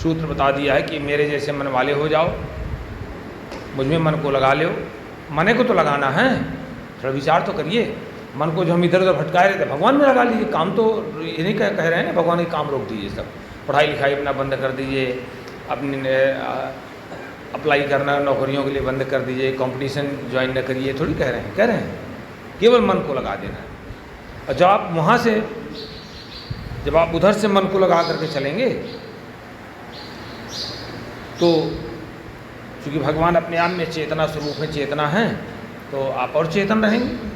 सूत्र बता दिया है कि मेरे जैसे मन वाले हो जाओ, मुझ में मन को लगा लो। मने को तो लगाना है, थोड़ा विचार तो करिए। मन को जो हम इधर उधर भटकाए रहते भगवान में लगा लीजिए। काम तो ये नहीं कह रहे हैं ना, भगवान के काम रोक दीजिए, सब पढ़ाई लिखाई अपना बंद कर दीजिए, अपनी अप्लाई करना नौकरियों के लिए बंद कर दीजिए, कंपटीशन ज्वाइन न करिए, थोड़ी कह रहे हैं केवल मन को लगा देना है। और जब आप वहाँ से, जब आप उधर से मन को लगा करके चलेंगे तो चूँकि भगवान अपने आप में चेतना स्वरूप में चेतना है, तो आप और चेतन रहेंगे।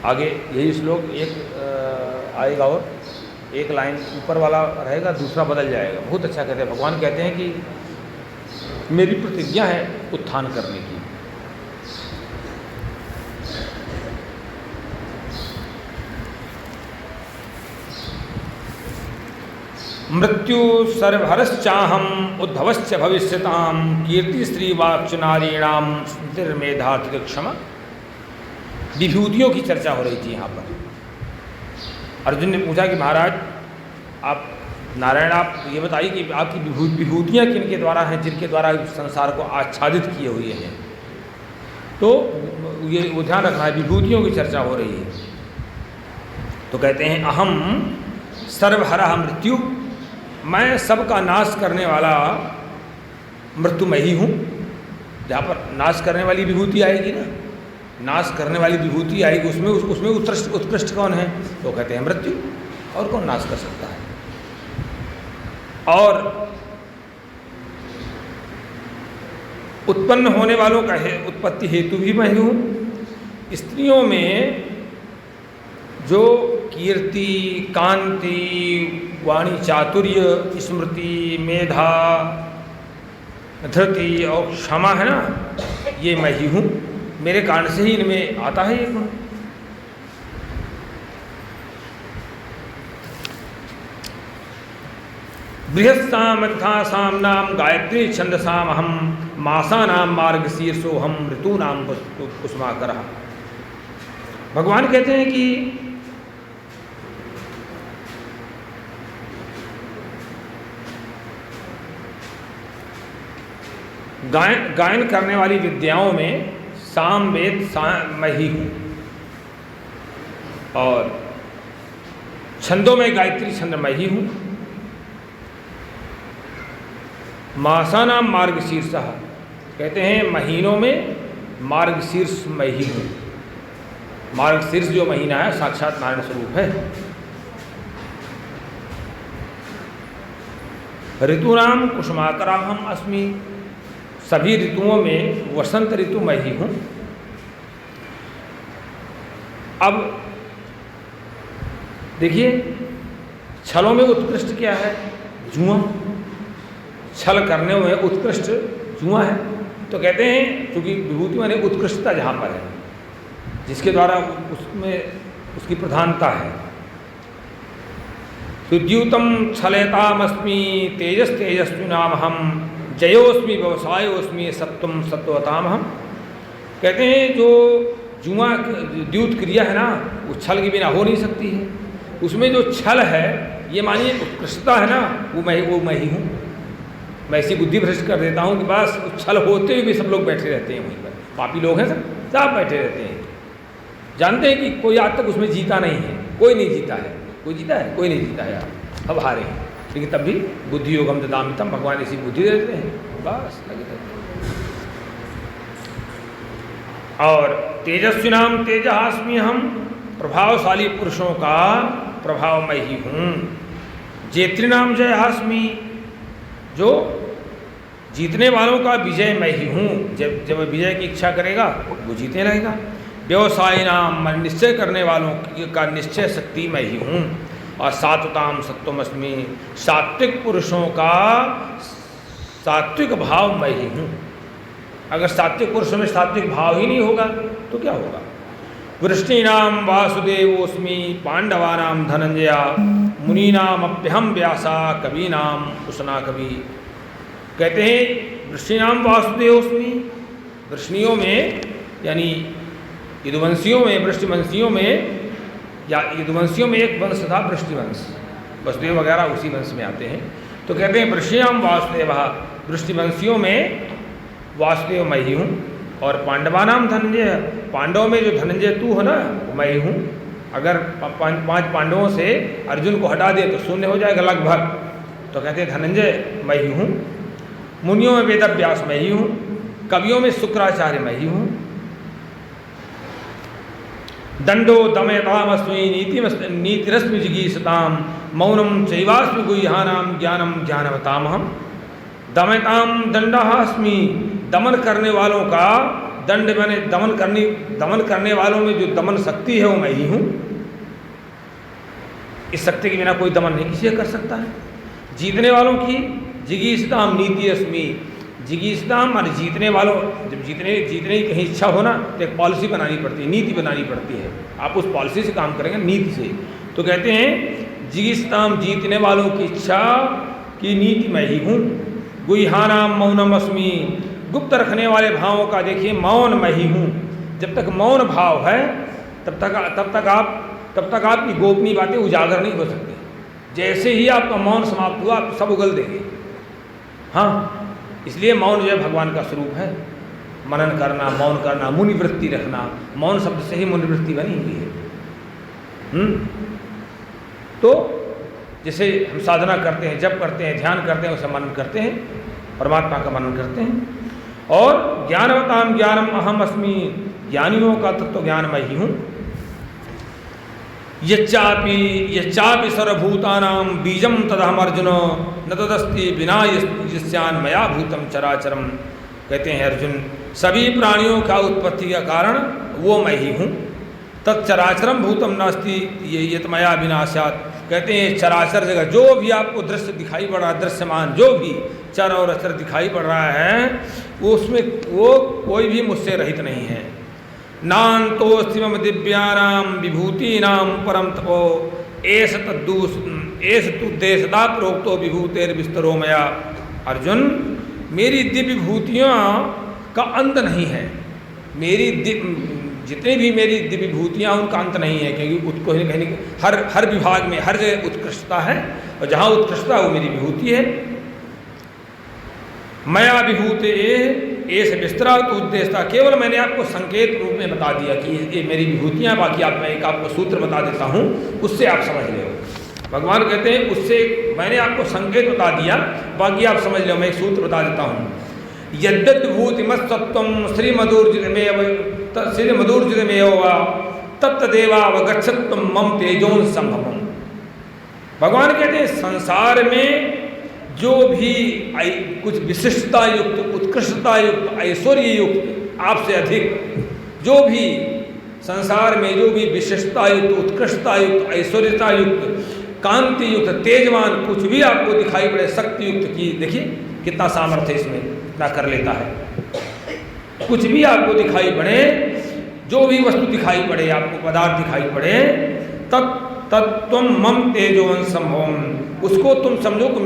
आगे यही श्लोक एक आएगा और एक लाइन ऊपर वाला रहेगा, दूसरा बदल जाएगा। बहुत अच्छा कहते हैं भगवान, कहते हैं कि मेरी प्रतिज्ञा है उत्थान करने की। मृत्यु सर्वहरश्चाहम उद्भवश्च भविष्यताम कीर्ति श्रीवाक्च नारीणाम निर्मेधातिक क्षमा। विभूतियों की चर्चा हो रही थी यहाँ पर। अर्जुन ने पूछा कि महाराज आप नारायण, आप ये बताइए कि आपकी विभूतियाँ किनके द्वारा हैं, जिनके द्वारा संसार को आच्छादित किए हुए हैं। तो ये वो ध्यान रखना है, विभूतियों की चर्चा हो रही है। तो कहते हैं अहम सर्वहरः मृत्यु, मैं सबका नाश करने वाला मृत्यु मैं ही हूँ। जहाँ पर नाश करने वाली विभूति आएगी ना, नाश करने वाली विभूति आएगी, उसमें उत्कृष्ट कौन है? तो कहते हैं मृत्यु। और कौन नाश कर सकता है? और उत्पन्न होने वालों का उत्पत्ति हेतु भी मैं हूँ। स्त्रियों में जो कीर्ति, कांति, वाणी चातुर्य, स्मृति, मेधा, धृति और क्षमा है ना, ये मैं ही हूँ। मेरे कारण से ही इनमें आता है ये गुण। बृहस्साम यथासाम नाम गायत्री छंदसाम अहम मासानाम मार्गशीर्षोहम ऋतूनाम कुसुमाकरः। भगवान कहते हैं कि गायन करने वाली विद्याओं में साम वेद मैं ही हूँ, और छंदों में गायत्री छंद मैं ही हूँ। मासानाम मार्गशीर्षः, कहते हैं महीनों में मार्गशीर्ष मैं ही हूँ। मार्गशीर्ष जो महीना है साक्षात नारायण स्वरूप है। ऋतूनाम कुसुमाकराहम अस्मि, सभी ऋतुओं में वसंत ऋतु मैं ही हूँ। अब देखिए, छलों में उत्कृष्ट क्या है? जुआ। छल करने में उत्कृष्ट जुआ है। तो कहते हैं क्योंकि विभूति माने उत्कृष्टता जहाँ पर है, जिसके द्वारा उसमें उसकी प्रधानता है। तो द्यूतम छलयतामस्मि तेजस तेजस्विनाम हम जयोस्मि व्यवसायोस्मि सत्वम सत्वताम हम। कहते हैं जो जुआ द्यूत क्रिया है ना, वो छल के बिना हो नहीं सकती है। उसमें जो छल है, ये मानिए उत्कृष्टता है ना, वो मैं ही हूँ। मैं ऐसी बुद्धि भ्रष्ट कर देता हूँ कि बस छल होते हुए भी सब लोग बैठे रहते हैं वहीं पर। पापी लोग हैं सब बैठे रहते हैं, जानते हैं कि कोई आज तक उसमें जीता नहीं है। कोई नहीं जीता है। कोई जीता है? कोई नहीं जीता है यार, अब हारे हैं। लेकिन तब भी बुद्धि योगम ददामितम, भगवान ऐसी बुद्धि दे देते हैं, बस लगे रहते हैं। और तेजस्विनाम तेजहास्मि हम, प्रभावशाली पुरुषों का प्रभाव मैं ही हूँ। जेत्रिनाम जयहास्मि, जो जीतने वालों का विजय मैं ही हूँ। जब विजय की इच्छा करेगा वो जीतने लगेगा। व्यवसायी नाम, मन निश्चय करने वालों का निश्चय शक्ति मैं ही हूँ। और सात्वताम सत्वमस्मि, सात्विक पुरुषों का सात्विक भाव मैं ही हूँ। अगर सात्विक पुरुषों में सात्विक भाव ही नहीं होगा तो क्या होगा? वृष्णीनाम वासुदेवोस्मि, पांडवानाम धनंजया, मुनीनाम अप्यहम व्यासा, कवीनाम उष्णा कवि। कहते हैं वृष्णीनाम वासुदेवोस्मि, वृष्णियों में यानी यदुवंशियों में, वृष्टिवंशियों में, या यदुवंशियों में एक वंश था वृष्टिवंश, वसुदेव वगैरह उसी वंश में आते हैं। तो कहते हैं वृष्ण्याम वासुदेव, वृष्टिवंशियों में वासुदेव मैं ही हूँ। और पांडवानाम धनंजय, पांडवों में जो धनंजय तू हो ना मैं ही हूँ। अगर पांच पांडवों से अर्जुन को हटा दे तो शून्य हो जाएगा लगभग। तो कहते हैं धनंजय मैं ही हूँ। मुनियों में वेदव्यास मैं ही हूँ, कवियों में शुक्राचार्य मैं ही हूँ। दंडो दमयतामस्मि नीतिरस्मि जिगीषताम मौनम चैवास्मि गुह्यानाम ज्ञानम ज्ञानवतामहम। दमयताम दंडः अस्मि, दमन करने वालों का दंड, मैंने दमन करने वालों में जो दमन शक्ति है वो मैं ही हूँ। इस शक्ति के बिना कोई दमन नहीं किसी कर सकता है। जीतने वालों की जिगीषताम नीति अस्मि, जिगीषताम माने जीतने वालों, जब जीतने की कहीं इच्छा हो ना तो एक पॉलिसी बनानी पड़ती है, नीति बनानी पड़ती है। आप उस पॉलिसी से काम करेंगे, नीति से। तो कहते हैं जिगीषताम, जीतने वालों की इच्छा की नीति मैं ही हूँ। गुह्यानाम मौनम अस्मि, गुप्त रखने वाले भावों का देखिए मौन मैं ही हूँ। जब तक मौन भाव है तब तक आपकी गोपनीय बातें उजागर नहीं हो सकती। जैसे ही आपका मौन समाप्त हुआ आप सब उगल देंगे। हाँ, इसलिए मौन जो है भगवान का स्वरूप है। मनन करना, मौन करना, मुनिवृत्ति रखना, मौन शब्द से ही मुनिवृत्ति बनी हुई है। तो जैसे हम साधना करते हैं, जप करते हैं, ध्यान करते हैं, उसे मनन करते हैं, परमात्मा का मनन करते हैं। और ज्ञानवताम ज्ञानम अहम अस्मि, ज्ञानियों का तत्व ज्ञान मैं ही हूँ। यच्चापि सर्वभूतानां बीजम तदहम अर्जुन न तदस्ति विना यस्यान मया भूतम चराचरम। कहते हैं अर्जुन, सभी प्राणियों का उत्पत्ति का कारण वो मैं ही हूँ। तत्चराचरम भूतम नास्ति यतमया विनाशात। कहते हैं चराचर जगह जो भी आपको दृश्य दिखाई पड़ रहा है, दृश्यमान जो भी चर और अचर दिखाई पड़ रहा है, वो उसमें वो कोई भी मुझसे रहित नहीं है। नान्तोऽस्ति मम दिव्यानां विभूतीनां परम तपो एष तुद्देशदा प्रोक्तो विभूतेर्विस्तरो मया। अर्जुन, मेरी दिव्य विभूतियों का अंत नहीं है। जितनी भी मेरी दिव्य विभूतियाँ उनका अंत नहीं है, क्योंकि उसको कहीं हर विभाग में हर जगह उत्कृष्टता है, और जहाँ उत्कृष्टता वो मेरी विभूति है। मया विभूते ऐसे विस्तृत उद्देश्यता, केवल मैंने आपको संकेत रूप में बता दिया कि ये मेरी विभूतियाँ, बाकी मैं एक आपको सूत्र बता देता हूँ, उससे आप समझ लो। भगवान कहते हैं उससे मैंने आपको संकेत बता दिया, बाकी आप समझ लो। मैं एक सूत्र बता देता हूँ। यद्यत् विभूतिमत्सत्वं श्रीमधुर्जितमेव वा तत्तदेवावगच्छत्वं मम तेजोन संभवम। भगवान कहते हैं संसार में जो भी कुछ विशिष्टता युक्त, उत्कृष्टता युक्त, ऐश्वर्य युक्त, आपसे अधिक जो भी संसार में जो भी विशिष्टता युक्त, उत्कृष्टता युक्त, ऐश्वर्यता युक्त, कांति युक्त, तेजवान कुछ भी आपको दिखाई पड़े, शक्ति युक्त की, देखिए कितना सामर्थ्य इसमें, कितना कर लेता है। कुछ भी आपको दिखाई पड़े, जो भी वस्तु दिखाई पड़े, आपको पदार्थ दिखाई पड़े, तत्व मम तेजोन संभवम, उसको तुम समझो कि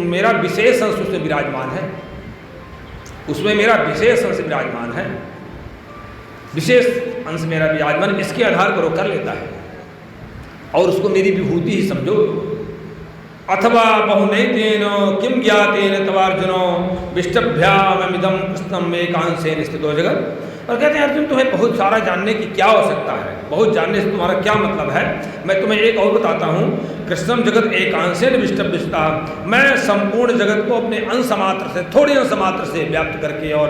मेरा विशेष अंश उसमें विराजमान है, उसमें मेरा विशेष अंश विराजमान है, विशेष अंश मेरा विराजमान, इसके आधार पर वो कर लेता है, और उसको मेरी विभूति ही समझो। अथवा बहुनैतेन किम ज्ञातेन तवार्जुनो विष्टभ्यामिदं कृष्णम एकांशेन स्थितो जगत। और कहते हैं अर्जुन, तुम्हें बहुत सारा जानने की क्या आवश्यकता है, बहुत जानने से तुम्हारा क्या मतलब है। मैं तुम्हें एक और बताता हूँ। कृष्णम जगत एकांशेन विष्टभ्यस्ता, मैं संपूर्ण जगत को अपने अंश मात्र से, थोड़े अंश मात्र से व्याप्त करके और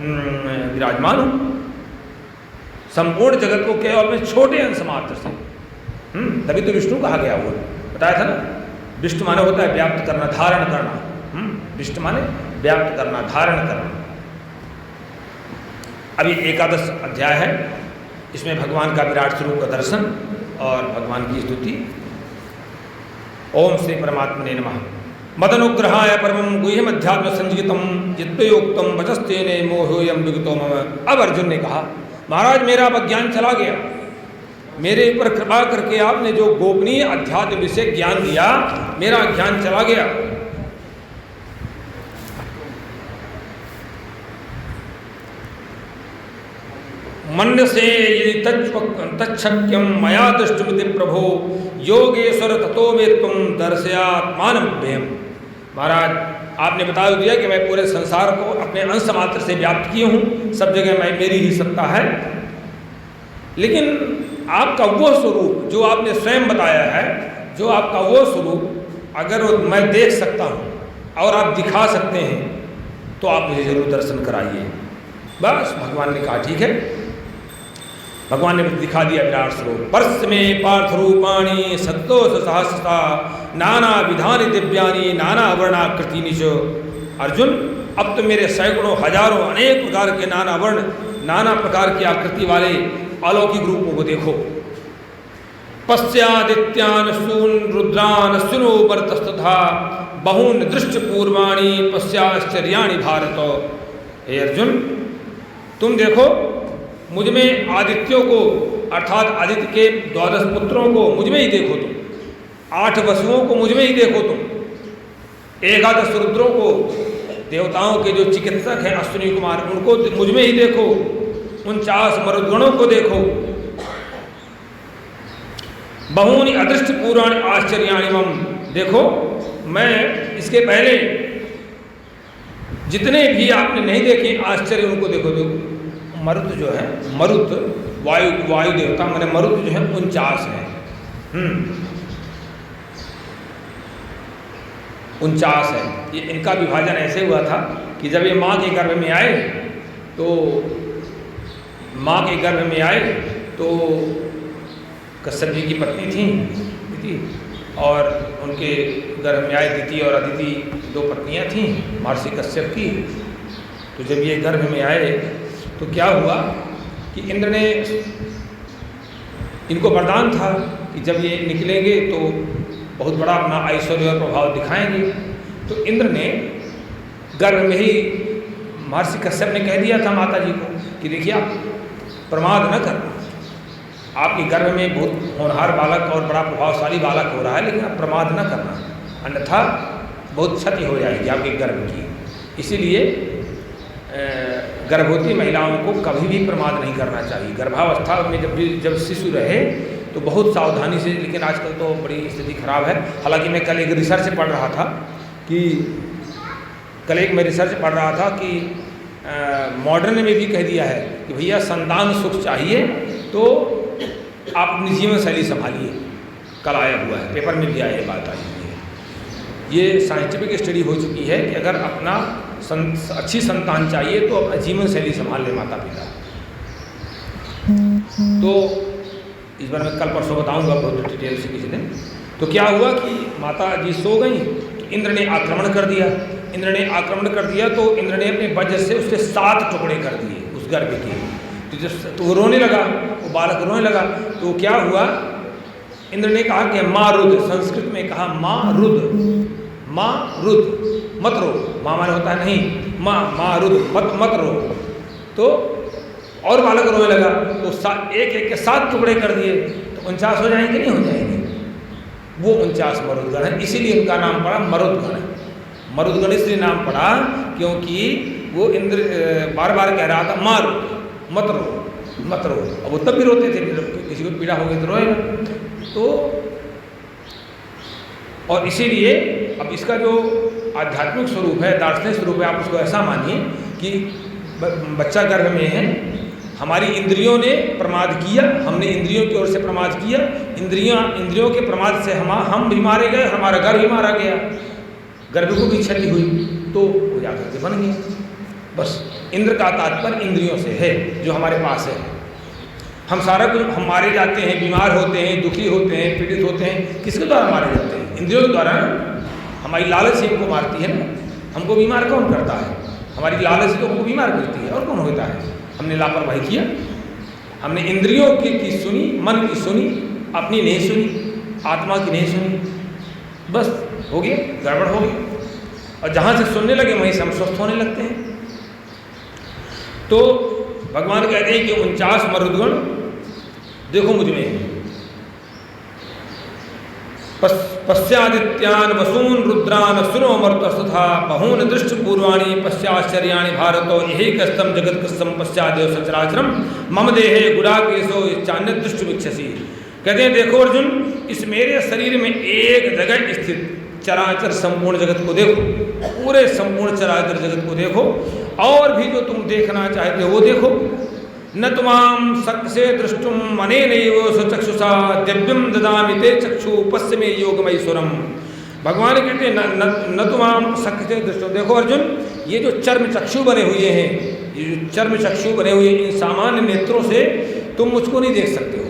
विराजमान हूँ। संपूर्ण जगत को केवल अपने छोटे अंश मात्र से, तभी तो विष्णु कहा गया, वो बताया था ना। विष्णु माने होता है व्याप्त करना, धारण करना। विष्णु माने व्याप्त करना, धारण करना। अभी एकादश अध्याय है, इसमें भगवान का विराट स्वरूप का दर्शन और भगवान की स्तुति। ओम श्री परमात्मने नमः। मदनुग्रहाय परमं गुह्यम अध्यात्म संजीतम जित्तयोक्तम वचस्तेने मोहोयम विगतो मम। अब अर्जुन ने कहा, महाराज मेरा अज्ञान चला गया, मेरे ऊपर कृपा करके आपने जो गोपनीय अध्यात्म विषय ज्ञान दिया, मेरा ज्ञान चला गया। मन्यसे यदि तच्छक्यम मया दृष्टुमिति प्रभो योगेश्वर ततो मे तुम दर्शयात्मानमभ्यम। महाराज आपने बता दिया कि मैं पूरे संसार को अपने अंश मात्र से व्याप्त किए हूँ, सब जगह मैं मेरी ही सत्ता है, लेकिन आपका वो स्वरूप जो आपने स्वयं बताया है, जो आपका वो स्वरूप अगर मैं देख सकता हूँ और आप दिखा सकते हैं तो आप मुझे जरूर दर्शन कराइए। बस भगवान ने कहा ठीक है। भगवान ने दिखा दिया विराट स्वरूप। पर्श में पार्थ रूपाणी सत्तोष सहस्रता नाना विधानी दिव्यानी नाना वर्णाकृति निशो। अर्जुन अब तो मेरे सैकड़ों हजारों अनेक प्रकार के नाना वर्ण नाना प्रकार की आकृति वाले अलौकिक रूपों को देखो। पश्चादित्यान सून रुद्रान सुनो वर्तस्तथा बहून दृष्ट पूर्वाणी पश्चाश्चर्याणि भारत। हे अर्जुन तुम देखो मुझ में आदित्यों को अर्थात आदित्य के 12 पुत्रों को मुझ में ही देखो तुम, 8 वसुओं को मुझ में ही देखो तुम, 11 रुद्रों को देवताओं के जो चिकित्सक हैं अश्विनी कुमार उनको मुझ में ही देखो, 49 मरुद्गणों को देखो। बहूनि अदृष्ट पुराण आश्चर्याणि मम। देखो मैं इसके पहले जितने भी आपने नहीं देखे आश्चर्य उनको देखो। देखो मरुत जो है, मरुत वायु देवता मैंने मरुत जो है 49 है। 49 है। ये इनका विभाजन ऐसे हुआ था कि जब ये माँ के गर्भ में आए तो कश्यप जी की पत्नी थी और उनके गर्भ में आए दिति और अदिति 2 पत्नियां थीं महर्षि कश्यप की। तो जब ये गर्भ में आए तो क्या हुआ कि इंद्र ने, इनको वरदान था कि जब ये निकलेंगे तो बहुत बड़ा अपना ऐश्वर्य और प्रभाव दिखाएंगे। तो इंद्र ने गर्भ में ही महर्षि कश्यप ने कह दिया था माता जी को कि देखिए आप प्रमाद न करना, आपके गर्भ में बहुत होनहार बालक और बड़ा प्रभावशाली बालक हो रहा है, लेकिन आप प्रमाद न करना, अन्यथा बहुत क्षति हो जाएगी आपके गर्भ की। इसीलिए गर्भवती महिलाओं को कभी भी प्रमाद नहीं करना चाहिए। गर्भावस्था में जब शिशु रहे तो बहुत सावधानी से, लेकिन आजकल तो बड़ी स्थिति खराब है। हालांकि मैं कल एक रिसर्च पढ़ रहा था कि मॉडर्न में भी कह दिया है कि भैया संतान सुख चाहिए तो आप अपनी जीवन शैली संभालिए। कल आया हुआ है, पेपर में भी आया ये बात आई हुई है। ये साइंटिफिक स्टडी हो चुकी है कि अगर अपना अच्छी संतान चाहिए तो अपना जीवन शैली संभाल ले माता पिता। तो इस बार मैं कल परसों बताऊंगा बहुत डिटेल से किसी दिन। तो क्या हुआ कि माता जी सो गई तो इंद्र ने आक्रमण कर दिया। तो इंद्र ने अपने वज्र से उसके 7 टुकड़े कर दिए उस गर्भ के। तो वो रोने लगा, वो बालक रोने लगा। तो क्या हुआ, इंद्र ने कहा कि माँ रुद्र, संस्कृत में कहा माँ रुद्र मत रो। माँ माने होता है नहीं, माँ रुद्र मत रो। तो और बालक रोने लगा तो एक के 7 टुकड़े कर दिए तो 49 हो जाएंगे नहीं हो जाएंगे। वो 49 मरुदगण है, इसीलिए उनका नाम पड़ा मरुदगण। मरुदगण इसलिए नाम पड़ा क्योंकि वो इंद्र बार बार कह रहा था माँ मत रो। अब वो तब भी रोते थे, किसी को पीड़ा हो गई तो रोएगा। तो और इसीलिए अब इसका जो आध्यात्मिक स्वरूप है, दार्शनिक स्वरूप है, आप उसको ऐसा मानिए कि बच्चा गर्भ में है, हमारी इंद्रियों ने प्रमाद किया, हमने इंद्रियों की ओर से प्रमाद किया, इंद्रियों के प्रमाद से हम भी मारे गए, हमारा गर्भ भी मारा गया, गर्भ को भी क्षति हुई तो वो जाकर के बन गया। बस इंद्र का तात्पर्य इंद्रियों से है जो हमारे पास है। हम सारा कुछ हम मारे जाते हैं, बीमार होते हैं, दुखी होते हैं, पीड़ित होते हैं, किसके द्वारा मारे जाते हैं? इंद्रियों के द्वारा। हमारी लालच ही हमको मारती है ना। हमको बीमार कौन करता है? हमारी लालच तो हमको बीमार करती है, और कौन होता है? हमने लापरवाही किया, हमने इंद्रियों की सुनी, मन की सुनी, अपनी नहीं सुनी, आत्मा की नहीं सुनी, बस हो गया, गड़बड़ हो गई। और जहाँ से सुनने लगे वहीं से हम स्वस्थ होने लगते हैं। तो भगवान कहते हैं कि 49 मरुदगण देखो मुझ में। पश्चादित्यान वसून रुद्रान सुरोमर्तस्तथा बहून दृष्ट पूर्वाणी पश्चाश्चर्याणि भारतो यही कस्तम जगत कस्तम पश्चादेव सचराचरम मम देहे गुडाकेशो चान्य दृष्ट विक्षसी। कहते हैं देखो अर्जुन, इस मेरे शरीर में एक जगह स्थित चराचर संपूर्ण जगत को देखो, पूरे संपूर्ण चराचर जगत को देखो, और भी जो तुम देखना चाहते हो वो देखो। न तुमाम सक्से दृष्टुम मनेनैव स्वचक्षुषा दिव्यम ददामि ते चक्षु पश्चिमे योगमैश्वरम। भगवान कहते हैं न तुमाम सक्से दृष्टुम, देखो अर्जुन, ये जो चर्म चक्षु बने हुए हैं, ये जो चर्म चक्षु बने हुए इन सामान्य नेत्रों से तुम मुझको नहीं देख सकते हो।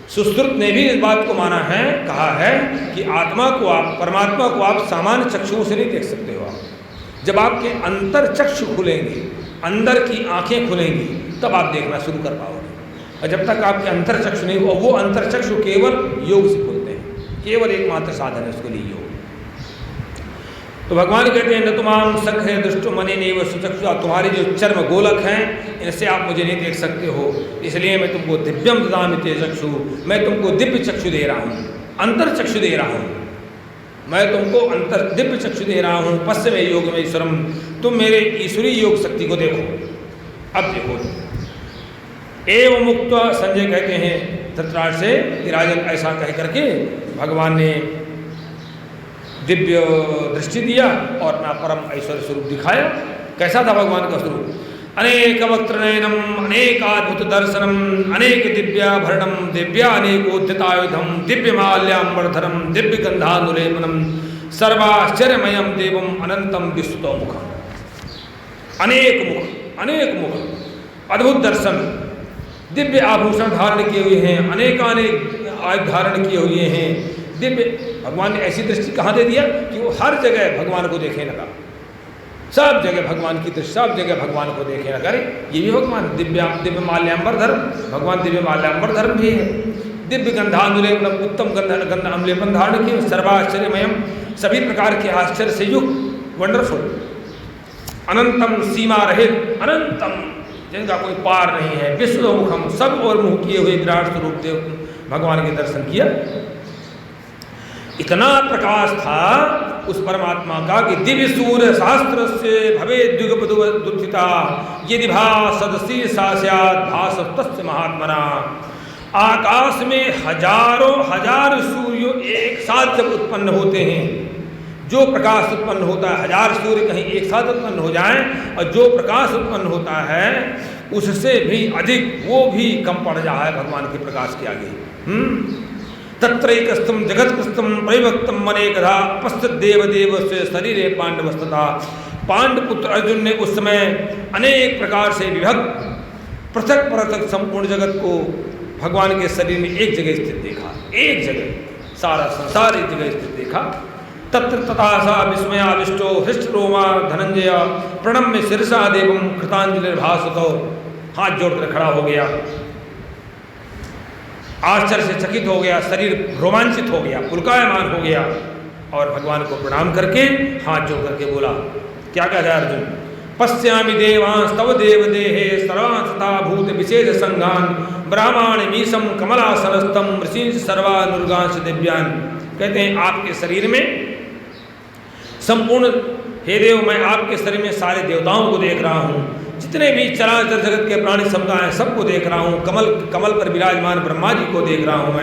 सुश्रुत ने भी इस बात को माना है, कहा है कि आत्मा को आप, परमात्मा को आप सामान्य चक्षुओं से नहीं देख सकते हो। आप जब आपके अंतर चक्षु खुलेंगे, अंदर की आंखें खुलेंगी, तब आप देखना शुरू कर पाओगे। और जब तक आपके अंतर चक्षु नहीं हो, वो अंतर चक्षु केवल योग से खुलते हैं, केवल एकमात्र साधन है उसके लिए योग। तो भगवान कहते हैं न तुमाम सख है दृष्टो मने नहीं सुचक्षु, तुम्हारे जो चर्म गोलक हैं इनसे आप मुझे नहीं देख सकते हो, इसलिए मैं तुमको दिव्यम ददामि ते चक्षु, मैं तुमको दिव्य चक्षु दे रहा हूँ, अंतर चक्षु दे रहा हूँ, मैं तुमको अंतर दिव्य चक्षु दे रहा हूँ। पश्चिम योग में ईश्वरम, तुम मेरे ईश्वरी योग शक्ति को देखो। अब देखो, एवं मुक्त संजय कहते हैं धृतराष्ट्र से कि राजन ऐसा कह करके भगवान ने दिव्य दृष्टि दिया और अपना परम ऐश्वर्य स्वरूप दिखाया। कैसा था भगवान का स्वरूप? अनेक वक्त्र नयनम अनेकाद्भुत दर्शनम अनेक दिव्याभरणम दिव्यानेकोद्यतायुधम दिव्य माल्याम्बरधरम दिव्य गंधानुलेपनम सर्वाश्चर्यमयम देवम अनंतम विस्तुतो मुखम। अनेक मुख, अनेक मुख, अद्भुत दर्शन, दिव्य आभूषण धारण किए हुए हैं, अनेकानेक आयुध धारण किए हुए हैं, दिव्य। भगवान ने ऐसी दृष्टि कहाँ दे दिया कि वो हर जगह भगवान को देखने लगा, सब जगह भगवान की दृष्टि, सब जगह भगवान को देखने लगा। अरे ये भी भगवान दिव्य माल्याम्बर धर्म, भगवान दिव्य माल्याम्बर धर्म भी है, दिव्य गंधानुलेपन, उत्तम गंध अनुलेपन धारण किए, सर्वाश्चर्यमयम, सभी प्रकार के आश्चर्य से युक्त, वंडरफुल, अनंतम सीमा रहित, अनंतम जिनका कोई पार नहीं है, विश्वमुखम, सब और मुख किए हुए विराट स्वरूप देव भगवान के दर्शन किया। इतना प्रकाश था उस परमात्मा का कि दिव्य सूर्य शास्त्र से भवे द्विगुप्ता यदि भासदसी सास्यात् भासस्तस्य महात्मना। आकाश में हजारों हजार सूर्य एक साथ जब उत्पन्न होते हैं, जो प्रकाश उत्पन्न होता है, हजार सूर्य कहीं एक साथ उत्पन्न हो जाएं, और जो प्रकाश उत्पन्न होता है उससे भी अधिक, वो भी कम पड़ जाता है भगवान के प्रकाश के आगे। तत्रैकस्तम जगत्कृस्तम परिवक्तम मनेकधा पश्चित देवदेव से शरीरे पांडवस्तथा। पांडपुत्र अर्जुन ने उस समय अनेक प्रकार से विभक्त पृथक पृथक संपूर्ण जगत को भगवान के शरीर में एक जगह स्थित देखा, एक जगह, सारा संसार एक जगह स्थित देखा। तत्र तथा सा विस्मयाविष्टो हृष्ट रोमा धनंजय प्रणम्य शिरसा देवम कृतांजलिर्भासतो, हाथ जोड़कर खड़ा हो गया, आश्चर्य से चकित हो गया, शरीर रोमांचित हो गया, पुलकायमान हो गया, और भगवान को प्रणाम करके हाथ जोड़ करके बोला, क्या कहता है अर्जुन? पश्यामि देवांस तव देव देहे सर्वांस तथा भूत विशेष संघान ब्राह्मण मीशम कमलासनस्तम ऋषिंच सर्वानुर्गांश दिव्यान। कहते हैं आपके शरीर में संपूर्ण, हे देव, मैं आपके शरीर में सारे देवताओं को देख रहा हूँ, जितने भी चराचर जगत के प्राणी समुदाय हैं सबको देख रहा हूँ, कमल पर विराजमान ब्रह्मा जी को देख रहा हूँ,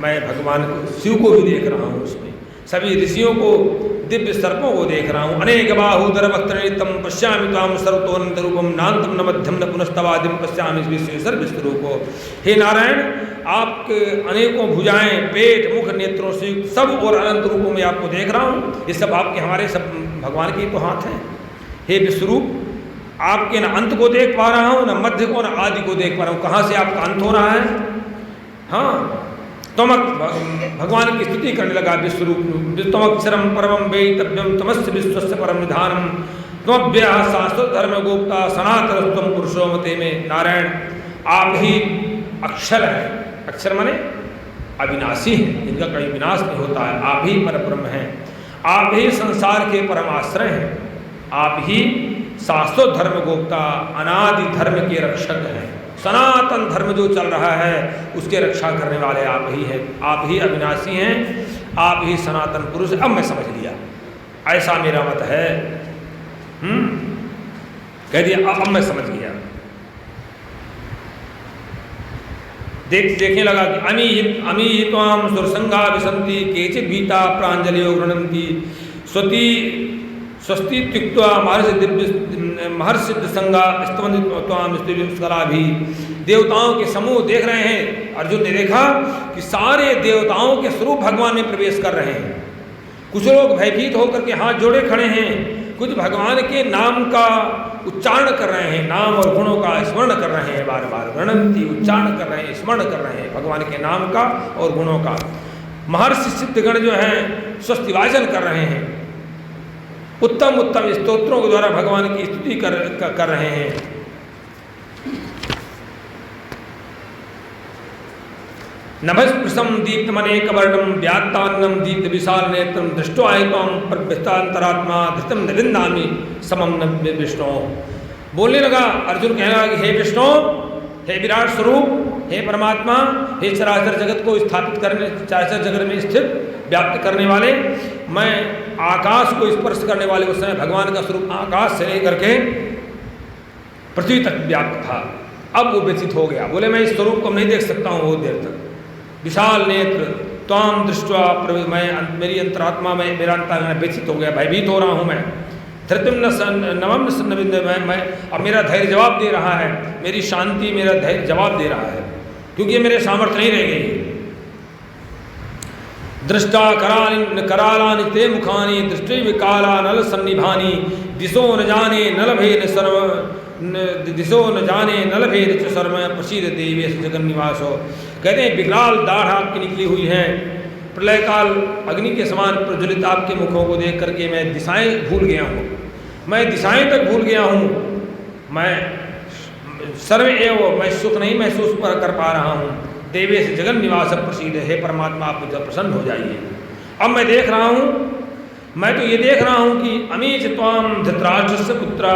मैं भगवान को, शिव को भी देख रहा हूँ, उसमें सभी ऋषियों को, दिव्य सर्पों को देख रहा हूँ। अनेक बाहुधर वक्त्रनेत्रम पश्यामि ताम सर्वतोऽनंत रूपम नान्तं न मध्यम न पुनस्तवादिम पश्यामि विश्वेश्वर विश्वरूपो। हे नारायण, आपके अनेकों भुजाएं, पेट, मुख, नेत्रों से सब और अनंत रूपों में आपको देख रहा हूँ। ये सब आपके, हमारे सब भगवान के तो हाथ हैं। हे विश्वरूप, आपके न अंत को देख पा रहा हूँ, न मध्य को, न आदि को देख पा रहा हूँ। कहाँ से आपका अंत हो रहा है? हाँ, तमक, भगवान की स्तुति करने लगा विश्वरूप। तमक्षरम परमं वेतव्यम तमस्य विश्वस्य परम निधानम त्वव्यः शाश्वत धर्म गोप्ता सनातनस्त्वं पुरुषो मते में। नारायण, आप ही अक्षर हैं, अक्षर माने अविनाशी हैं, जिनका कहीं विनाश नहीं होता है। आप ही परब्रह्म हैं, आप ही संसार के परम आश्रय हैं, आप ही शाश्वत धर्म गोप्ता, अनादि धर्म के रक्षक हैं। सनातन धर्म जो चल रहा है उसके रक्षा करने वाले आप ही हैं, आप ही अविनाशी हैं, आप ही सनातन पुरुष। अब मैं समझ लिया, ऐसा मेरा मत है। कह दिया अब मैं समझ गया। देखने लगा कि अमी त्वाम सुरसंगा विसंति केचित् भीता प्रांजलियो गृह्णन्ति स्वस्ति त्यक्त्वा महर्षिद्ध संगा स्तवन्ति त्वाम भी। देवताओं के समूह देख रहे हैं। अर्जुन ने देखा कि सारे देवताओं के स्वरूप भगवान में प्रवेश कर रहे हैं। कुछ लोग भयभीत होकर के हाथ जोड़े खड़े हैं, कुछ भगवान के नाम का उच्चारण कर रहे हैं, नाम और गुणों का स्मरण कर रहे हैं, बार बार गणंती उच्चारण कर रहे हैं, स्मरण कर रहे हैं भगवान के नाम का और गुणों का। महर्षि सिद्धगण जो हैं स्वस्ति वाचन कर रहे हैं, उत्तम उत्तम स्तोत्रों के द्वारा भगवान की स्तुति कर रहे हैं। नभस्पृशं दीप्तमनेकवर्णं व्यात्तान्नं दीप्तविशाल नेत्रं दृष्ट्वा त्वां प्रविष्टान्तरात्मा धृतं न विन्दामि समं न विष्णो। बोलने लगा, अर्जुन कहने लगा कि हे विष्णु, हे विराट स्वरूप, हे परमात्मा, हे चराचर जगत को स्थापित करने, चराचर जगत में स्थित व्याप्त करने वाले, मैं आकाश को स्पर्श करने वाले उस समय भगवान का स्वरूप आकाश से लेकर के पृथ्वी तक व्याप्त था। अब वो व्यथित हो गया, बोले मैं इस स्वरूप को नहीं देख सकता हूँ बहुत देर तक। विशाल नेत्र त्वाम दृष्ट्वा, मैं मेरी अंतरात्मा में मेरा अंतरात्मा व्यथित हो गया, भयभीत हो रहा हूँ मैं। धृतिम नवम नविंद, मैं अब मेरा धैर्य जवाब दे रहा है, मेरी शांति मेरा धैर्य जवाब दे रहा है, क्योंकि ये मेरे सामर्थ्य नहीं रह गई। दृष्टा करालानि ते मुखानि दृष्टि विकाला नल सन्निभानी दिशो न जाने नल भेद सर्व दिशो न जाने नल भेद सर्व प्रसिद्ध देवेश जगन निवासो। कहते हैं विकराल दाढ़ आपकी निकली हुई है, प्रलय काल अग्नि के समान प्रज्वलित आपके मुखों को देख करके मैं दिशाएं भूल गया हूँ, मैं दिशाएं तक भूल गया हूँ, मैं सर्व एवं मैं सुख नहीं महसूस कर पा रहा हूँ। देवेश जगन निवास प्रसिद्ध, हे परमात्मा आप मुझे प्रसन्न हो जाइए। अब मैं देख रहा हूँ, मैं तो ये देख रहा हूँ कि अमीच त्वाम धृतराष्ट्रस्य पुत्रा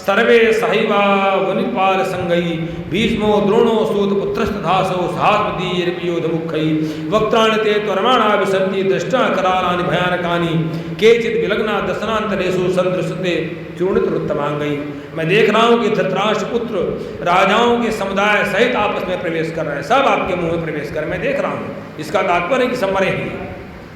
सर्वे सहैवा वनिपाल संगई भीष्मो द्रोणो सूत पुत्रस्तथासो सहास्मदीयर्पियोधमुखै वक्त्राणि ते त्वरमाणा विसन्ति दृष्टा करालानि भयानकानि केचित् विलग्ना दशनान्तरेषु सन्दृश्यते चूर्णितरुत्तमांगै। मैं देख रहा हूँ कि धृतराष्ट्र पुत्र राजाओं के समुदाय सहित आपस में प्रवेश कर रहे हैं, सब आपके मुँह में प्रवेश कर रहे हैं, मैं देख रहा हूँ। इसका तात्पर्य है कि सब मरे ही,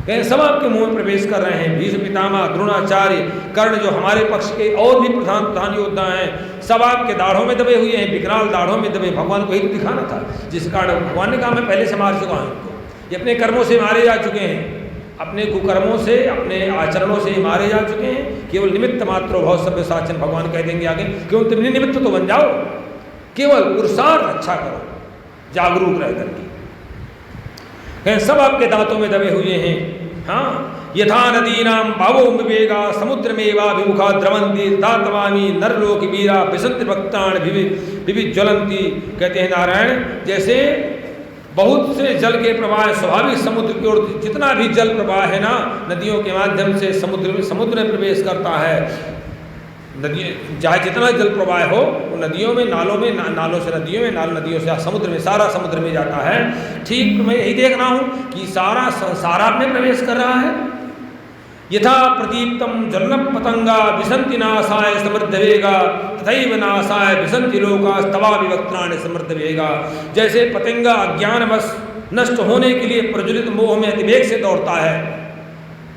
कहीं सब आपके मुंह में प्रवेश कर रहे हैं। भीष्म पितामह द्रोणाचार्य कर्ण जो हमारे पक्ष के और भी प्रधान योद्धा हैं, सब आपके दाढ़ों में दबे हुए हैं, विकराल दाढ़ों में दबे। भगवान को ही तो दिखाना था, जिस कारण भगवान ने कहा मैं पहले से मार चुका हूँ इनको। ये अपने कर्मों से मारे जा चुके हैं, अपने कुकर्मों से अपने आचरणों से ही मारे जा चुके हैं। केवल निमित्त मात्र भव सभ्य साचन, भगवान कह देंगे आगे, क्यों तुम निमित्त तो बन जाओ, केवल पुरुषार्थ अच्छा करो जागरूक रह करके। सब आपके दांतों में दबे हुए हैं। हाँ, यथा नदीनां भावो विवेगा समुद्रमेवाभिमुखा द्रवन्ति दातवामी नरलोक वीरा विसन्ति भक्तान विविज्वलन्ति। कहते हैं नारायण, जैसे बहुत से जल के प्रवाह स्वाभाविक समुद्र की ओर, जितना भी जल प्रवाह है ना नदियों के माध्यम से समुद्र में प्रवेश करता है। नदी चाहे जितना जल प्रवाह हो वो नदियों में, नालों में, नालों से नदियों में, नदियों से समुद्र में, सारा समुद्र में जाता है। ठीक मैं यही देख रहा हूँ कि सारा संसार आप में प्रवेश कर रहा है। यथा प्रदीप्तम जलम पतंगा विसंति नाशाय समृद्ध वेगा तथैव नाशाय विसंति लोका स्तवा विवक्त्राणि समृद्ध वेगा। जैसे पतंगा अज्ञानवश नष्ट होने के लिए प्रज्वलित मोह में अतिवेग से दौड़ता है,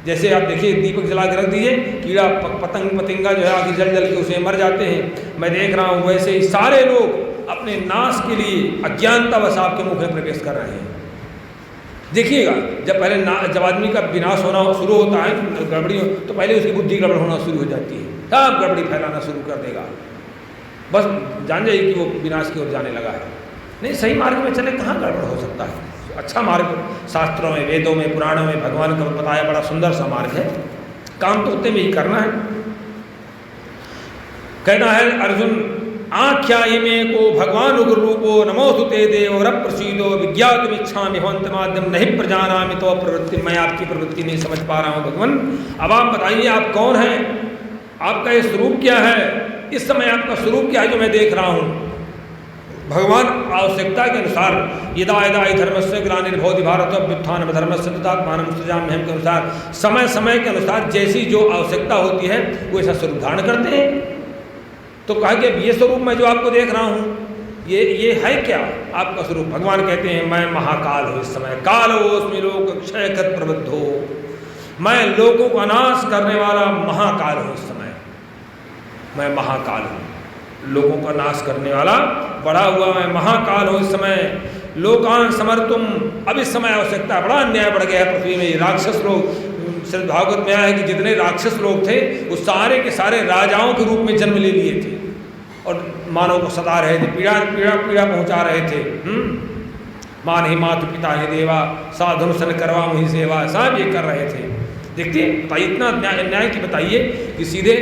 जैसे आप देखिए दीपक जला के रख दीजिए, कीड़ा पतंगा जो है आगे जल जल के उसे मर जाते हैं। मैं देख रहा हूँ वैसे ही सारे लोग अपने नाश के लिए अज्ञानतावश आपके मुख में प्रवेश कर रहे हैं। देखिएगा जब पहले जब आदमी का विनाश होना शुरू होता है, गड़बड़ी तो पहले उसकी बुद्धि गड़बड़ होना शुरू हो जाती है, सब गड़बड़ी फैलाना शुरू कर देगा। बस जान जाइए कि वो विनाश की ओर जाने लगा है। नहीं, सही मार्ग में चले, कहाँ गड़बड़ हो सकता है। अच्छा मार्ग शास्त्रों में, वेदों में, पुराणों में भगवान का बताया बड़ा सुंदर सा मार्ग है। काम तो उतने में ही करना है। कहना है अर्जुन, आख्यायिमे को भगवान उग्र रूपो नमोस्तुते देव प्रसीदो विज्ञातुमिच्छामि हन्तमाद्यं नहीं प्रजानामि तो प्रवृत्ति। मैं आपकी प्रवृत्ति नहीं समझ पा रहा हूँ भगवान, अब आप बताइए आप कौन हैं, आपका ये स्वरूप क्या है, इस समय आपका स्वरूप क्या है जो मैं देख रहा हूँ। भगवान आवश्यकता के अनुसार यदा यदा धर्मस्य ग्लानिर्भवति भारत अभ्युत्थानम धर्मस्य तदात्मानं सृजाम्यहम् के अनुसार समय समय के अनुसार जैसी जो आवश्यकता होती है वो ऐसा स्वरूप धारण करते हैं। तो कहा कि अब ये स्वरूप मैं जो आपको देख रहा हूँ ये है क्या आपका स्वरूप? भगवान कहते हैं मैं महाकाल हूँ इस समय, कालोस्मि लोक क्षयकृत प्रबुद्धो, मैं लोगों का नाश करने वाला महाकाल हूँ इस समय, मैं महाकाल हूँ, लोगों का नाश करने वाला बड़ा हुआ मैं महाकाल हूँ इस समय। लोकान समर्तुम, अब इस समय आवश्यकता, बड़ा अन्याय बढ़ गया है पृथ्वी में। राक्षस लोग, श्रीमद् भागवत में आया है कि जितने राक्षस लोग थे वो सारे के सारे राजाओं के रूप में जन्म ले लिए थे और मानव को सता रहे थे, पीड़ा पीड़ा पीड़ा पहुंचा रहे थे। मान ही मातु पिता ही देवा, साधु सन करवा मुहि सेवा, सब ये कर रहे थे। देखते बताइए इतना अन्याय की, बताइए कि सीधे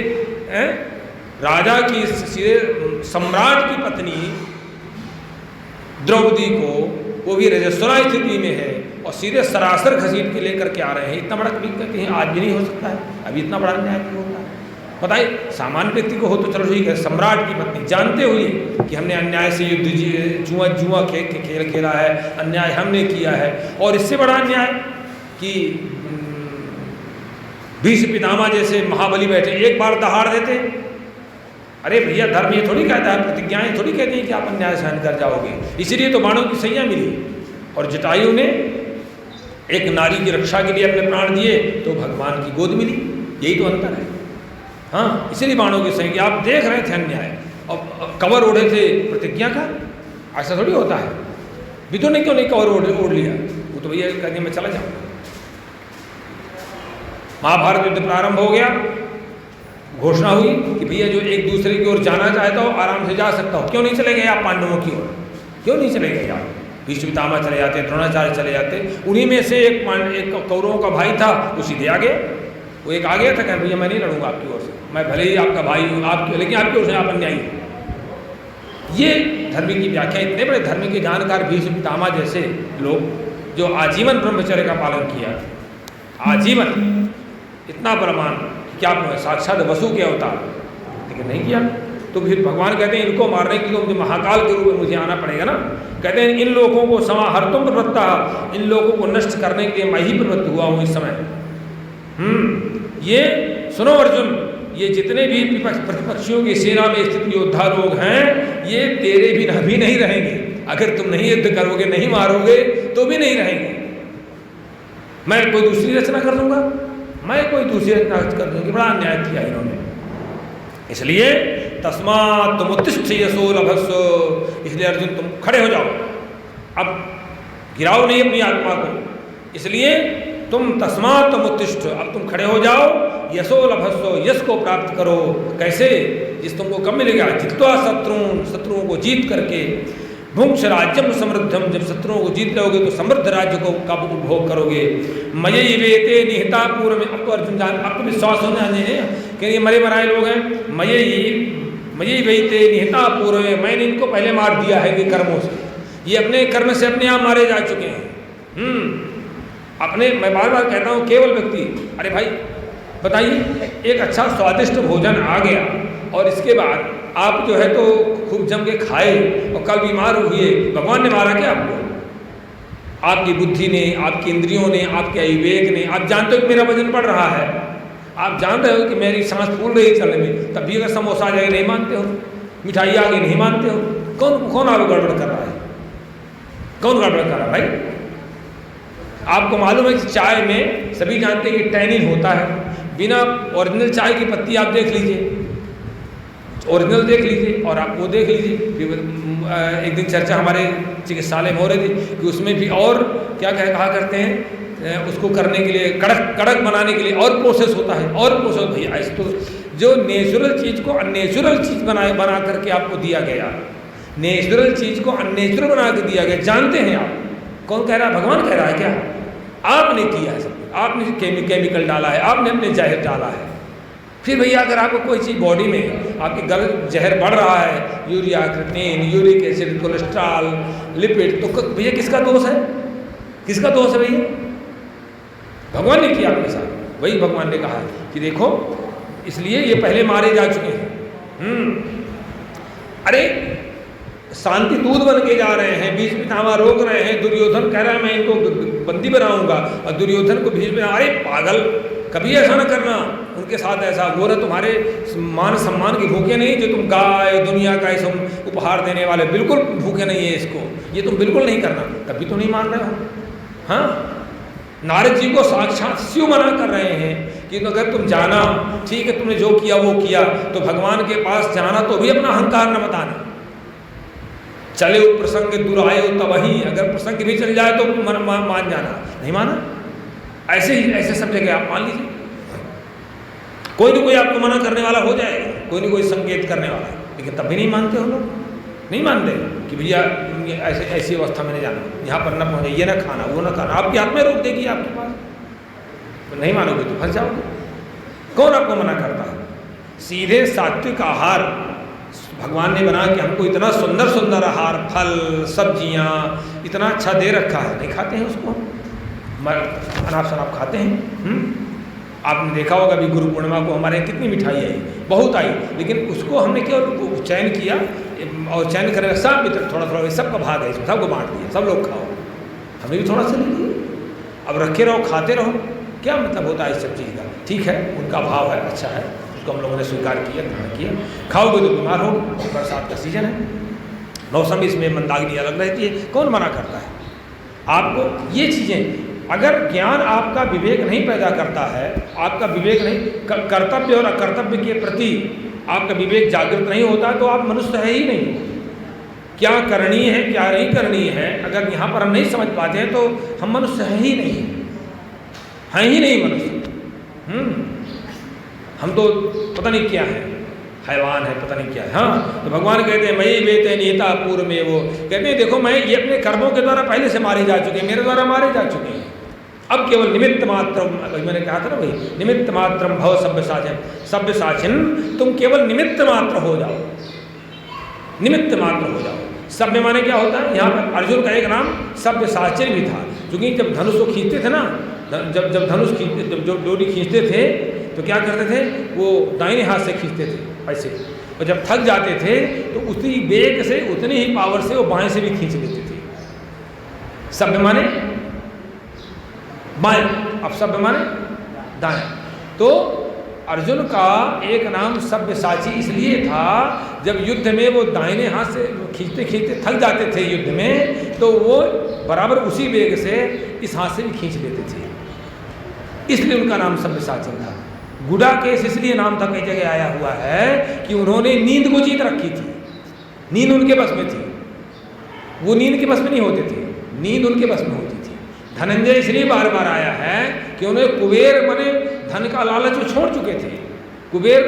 राजा की, सीधे सम्राट की पत्नी द्रौपदी को, वो भी रजस्वला स्थिति में है और सीधे सरासर घसीट के लेकर के आ रहे हैं। इतना बड़ा कभी कहीं आज भी नहीं हो सकता है, अभी इतना बड़ा अन्याय क्यों होता है? बताइए, सामान्य व्यक्ति को हो तो चलो ठीक है, सम्राट की पत्नी जानते हुए कि हमने अन्याय से युद्ध जुआ खेल खेला है, अन्याय हमने किया है, और इससे बड़ा अन्याय कि भीष्म पितामह जैसे महाबली बैठे एक बार दहाड़ देते। अरे भैया, धर्म ये थोड़ी कहता है, प्रतिज्ञाएं थोड़ी कहती हैं कि आप अन्याय सहन कर जाओगे। इसीलिए तो बाणों की सैया मिली और जटायु ने एक नारी की रक्षा के लिए अपने प्राण दिए तो भगवान की गोद मिली। यही तो अंतर है। हाँ, इसीलिए बाणों की सैया। आप देख रहे थे अन्याय और कवर ओढ़े थे प्रतिज्ञा का, ऐसा थोड़ी होता है। विदुर ने क्यों नहीं कवर ओढ़ लिया? वो तो भैया कहने में चला जाऊंगा। महाभारत युद्ध प्रारंभ हो गया, घोषणा हुई कि भैया जो एक दूसरे की ओर जाना चाहता हो आराम से जा सकता हो। क्यों नहीं चले गए आप पांडवों की ओर? क्यों नहीं चले गए आप? भीष्म पितामह चले जाते, द्रोणाचार्य चले जाते। उन्हीं में से एक कौरवों का भाई था, वो सीधे आ गया। वो एक आ गया था, कह भैया मैं नहीं लड़ूंगा आपकी ओर से, मैं भले ही आपका भाई हूँ आपकी, लेकिन आपकी ओर से आप अन्यायी हो। ये धर्म की व्याख्या। इतने बड़े धर्म के जानकार भीष्म पितामह जैसे लोग जो आजीवन ब्रह्मचर्य का पालन किया, आजीवन, इतना बलवान, क्या साक्षात वसु के अवतार, लेकिन नहीं किया। तो फिर भगवान कहते हैं इनको मारने के लिए मुझे महाकाल के रूप में मुझे आना पड़ेगा ना। कहते हैं इन लोगों को समाहर्तुम प्रवृत्ता, इन लोगों को नष्ट करने के लिए मैं ही प्रवृत्त हुआ हूँ इस समय। ये सुनो अर्जुन, ये जितने भी प्रतिपक्षियों की सेना में स्थित योद्धा लोग हैं, ये तेरे बिना भी नहीं रहेंगे। अगर तुम नहीं युद्ध करोगे, नहीं मारोगे, तो भी नहीं रहेंगे। मैं कोई दूसरी रचना कर दूंगा, मैं कोई दूसरी रचना कर दूंगी। बड़ा अन्याय किया इन्होंने। इसलिए तस्मात् तुमुत्तिष्ठ यशो लभस्व, इसलिए अर्जुन तुम खड़े हो जाओ, अब गिराओ नहीं अपनी आत्मा को। इसलिए तुम तस्मात् तुमुत्तिष्ठ, अब तुम खड़े हो जाओ, यशो लभस्व, यश को प्राप्त करो। कैसे? जिस तुमको कब मिलेगा? जित्वा शत्रुन, शत्रुओं को जीत करके, भुंक्ष राज्यम समृद्धम, जब शत्रुओं को जीत लोगे तो समृद्ध राज्य को कब उपभोग करोगे। मयि वेते निहिता पूर्व में, अब तो अर्जुन जान, आपको विश्वास होना चाहिए कि ये मरे मराए लोग हैं। मयि वेते निहिता पूर्व में, मैंने इनको पहले मार दिया है कि कर्मों से, ये अपने कर्म से अपने आप मारे जा चुके हैं। अपने, मैं बार बार कहता हूँ, केवल व्यक्ति, अरे भाई बताइए, एक अच्छा स्वादिष्ट भोजन आ गया और इसके बाद आप जो है तो खूब जम के खाए और कल बीमार हुए, भगवान ने मारा क्या आपको? आपकी बुद्धि ने, आपकी इंद्रियों ने, आपके विवेक ने। आप जानते हो कि मेरा वजन बढ़ रहा है, आप जान रहे हो कि मेरी सांस फूल रही है चलने में, तब भी अगर समोसा आ जाए नहीं मानते हो, मिठाई आ गई नहीं मानते हो। कौन आप गड़बड़ कर रहा है? कौन गड़बड़ कर रहा है भाई? आपको मालूम है कि चाय में सभी जानते हैं कि टैनिन होता है। बिना ओरिजिनल चाय की पत्ती आप देख लीजिए, ओरिजिनल देख लीजिए और आप वो देख लीजिए। एक दिन चर्चा हमारे चिकित्सालय में हो रही थी कि उसमें भी और क्या कहा करते हैं, उसको करने के लिए, कड़क बनाने के लिए और प्रोसेस होता है, और प्रोसेस। भैया ऐसे तो जो नेचुरल चीज़ को अननेचुरल चीज़ बना करके आपको दिया गया, नेचुरल चीज़ को अननेचुरल बना के दिया गया, जानते हैं आप? कौन कह रहा है? भगवान कह रहा है क्या? आपने किया है सब, आपने केमिकल डाला है, आपने अपने जहर डाला है। फिर भैया अगर आपको कोई चीज़ बॉडी में आपके गलत जहर बढ़ रहा है, urea, creatine, uric acid, cholesterol, lipid, तो भैया किसका दोष है? किसका दोष है भैया? भगवान ने किया आपके साथ। वही भगवान ने कहा कि देखो, इसलिए ये पहले मारे जा चुके हैं। अरे शांति दूत बन के जा रहे हैं, बीच पितामह रोक रहे हैं, दुर्योधन कह रहा है मैं इनको बंदी बनाऊंगा, और दुर्योधन को बीच में, अरे पागल, कभी ऐसा ना करना उनके साथ, ऐसा वो ना तुम्हारे मान सम्मान की भूखे नहीं, जो तुम गाय दुनिया का तुम उपहार देने वाले, बिल्कुल भूखे नहीं है इसको, ये तुम बिल्कुल नहीं करना। कभी तो नहीं मान रहे हो। हाँ, नारद जी को साक्षात शिव मना कर रहे हैं कि अगर तुम जाना, ठीक है तुमने जो किया वो किया, तो भगवान के पास जाना तो भी अपना अहंकार न बताना, चले वो प्रसंग दुराए हो तब वही, अगर प्रसंग भी चल जाए तो मान जाना, नहीं माना, ऐसे ही ऐसे सब जगह आप मान लीजिए, कोई ना कोई आपको मना करने वाला हो जाएगा, कोई ना कोई संकेत करने वाला, लेकिन तब भी नहीं मानते हो लोग, नहीं मानते कि भैया ऐसे ऐसी अवस्था में नहीं जाना, यहाँ पर न पहुँचे, ये ना खाना वो ना खाना, आपके हाथ में रोक देगी आपके पास, तो नहीं मानोगे तो फंस जाओगे। कौन आपको मना करता है? सीधे सात्विक आहार भगवान ने बना के हमको इतना सुंदर सुंदर आहार, फल सब्जियाँ इतना अच्छा दे रखा है, नहीं खाते हैं उसको, अनाप शनाप खाते हैं। आपने देखा होगा अभी गुरु पूर्णिमा को हमारे यहाँ कितनी मिठाई आई, बहुत आई, लेकिन उसको हमने केवल चयन किया, और चयन करने सब मित्र थोड़ा थोड़ा सबका भाग है इसमें, सबको बांट दिया, सब लोग खाओ, हमें भी थोड़ा सा ले लिए, अब रखे रहो खाते रहो, क्या मतलब होता है इस सब चीज़ का? ठीक है, उनका भाव है, अच्छा है, उसको हम लोगों ने स्वीकार किया, ग्रहण किया। खाओगे तो बीमार हो, बरसात का सीजन है, मौसम इसमें मंदाग्नि अलग रहती है, कौन मना करता है आपको? ये चीज़ें अगर ज्ञान आपका विवेक नहीं पैदा करता है, आपका विवेक नहीं, कर्तव्य और अकर्तव्य के प्रति आपका विवेक जागृत नहीं होता, तो आप मनुष्य है ही नहीं। क्या करनी है क्या नहीं करनी है अगर यहाँ पर हम नहीं समझ पाते हैं तो हम मनुष्य है ही नहीं, हैं ही नहीं मनुष्य। हम तो पता नहीं क्या है, हैवान है, पता नहीं क्या है। हाँ, तो भगवान कहते हैं मई वेते नियता पूर्व में, वो कहते हैं देखो मैं ये अपने कर्मों के द्वारा पहले से मारे जा चुके हैं, मेरे द्वारा मारे जा चुके हैं, अब केवल निमित्त मात्र, मैंने कहा था ना भाई, निमित्त मात्रम भव सव्यसाचिन, सव्यसाचिन तुम केवल निमित्त मात्र हो जाओ, निमित्त मात्र हो जाओ। सभ्य माने क्या होता है? यहाँ पर अर्जुन का एक नाम सव्यसाचिन भी था, क्योंकि जब धनुष को खींचते थे ना, जब धनुष खींचते, जब डोरी खींचते थे तो क्या करते थे, वो दाहिने हाथ से खींचते थे ऐसे, और जब थक जाते थे तो उसी वेग से, उतनी ही पावर से वो बाएं से भी खींच लेते थे। सभ्य माने बाएं, अब सभ्य माने दाएं। तो अर्जुन का एक नाम सव्यसाची इसलिए था, जब युद्ध में वो दाहिने हाथ से खींचते खींचते थक जाते थे युद्ध में, तो वो बराबर उसी वेग से इस हाथ से भी खींच लेते थे, इसलिए उनका नाम सव्यसाचन था। गुड़ा केस इसलिए नाम था, कई जगह आया हुआ है कि उन्होंने नींद को जीत रखी थी, नींद उनके बस में थी, वो नींद के बस में नहीं होते थे, नींद उनके बस में होती थी। धनंजय इसलिए बार बार आया है कि उन्हें कुबेर बने धन का लालच वो छोड़ चुके थे, कुबेर